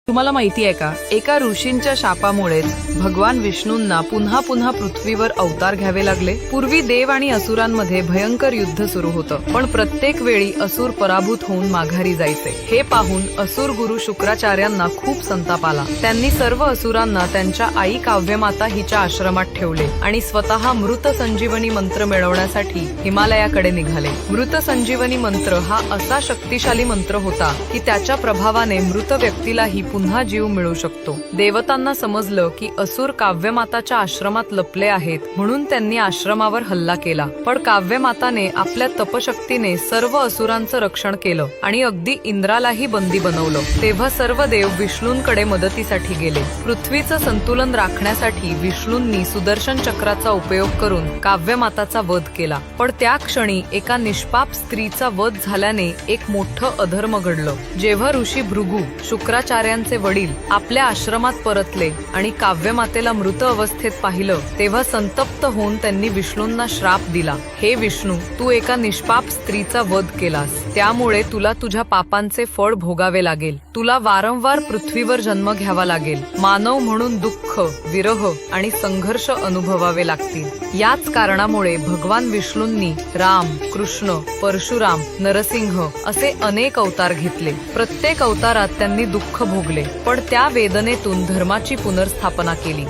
तुम्हाला माहिती आहे का, एका ऋषींच्या शापामुळेच भगवान विष्णूंना पुन्हा पुन्हा पृथ्वीवर अवतार घ्यावे लागले। पूर्वी देव आणि असुरांमध्ये भयंकर युद्ध सुरू होतं, पण प्रत्येक वेळी असुर पराभूत होऊन माघारी जायचे। हे पाहून असुर गुरु शुक्राचार्यांना खूप संताप आला। त्यांनी सर्व असुरांना त्यांच्या आई काव्यमाता हिच्या आश्रमात ठेवले आणि स्वतः मृत संजीवनी मंत्र मिळवण्यासाठी हिमालयाकडे निघाले। मृत संजीवनी मंत्र हा असा शक्तिशाली मंत्र होता की त्याच्या प्रभावाने मृत व्यक्तीलाही पुन्हा जीव मिळू शकतो। देवतांना समजलं की असुर काव्यमाताच्या आश्रमात लपले आहेत, म्हणून त्यांनी आश्रमावर हल्ला केला। पण काव्यमाताने आपल्या तपशक्तीने सर्व असुरांचं रक्षण केलं आणि अगदी इंद्रालाही बंदी बनवलं। तेव्हा सर्व देव विष्णूंकडे मदतीसाठी गेले। पृथ्वीचं संतुलन राखण्यासाठी विष्णूंनी सुदर्शन चक्राचा उपयोग करून काव्यमाताचा वध केला। पण त्या क्षणी एका निष्पाप स्त्रीचा वध झाल्याने एक मोठं अधर्म घडलं। जेव्हा ऋषी भृगु शुक्राचार्यांचे वडील आपल्या आश्रमात परतले आणि काव्यमातेला मृत अवस्थेत पाहिलं, तेव्हा संतप्त होऊन त्यांनी विष्णूंना श्राप दिला, हे विष्णू, तू एका निष्पाप स्त्रीचा वध केलास, त्यामुळे तुला तुझ्या पापांचे फळ भोगावे लागेल। तुला वारंवार पृथ्वीवर जन्म घ्यावा लागेल। मानव म्हणून दुःख, विरह आणि संघर्ष अनुभवावे लागतील। याच कारणामुळे भगवान विष्णूंनी राम, कृष्ण, परशुराम, नरसिंह असे अनेक अवतार घेतले। प्रत्येक अवतारात त्यांनी दुःख भोगले, पण त्या वेदनेतून धर्माची पुनर्स्थापना केली।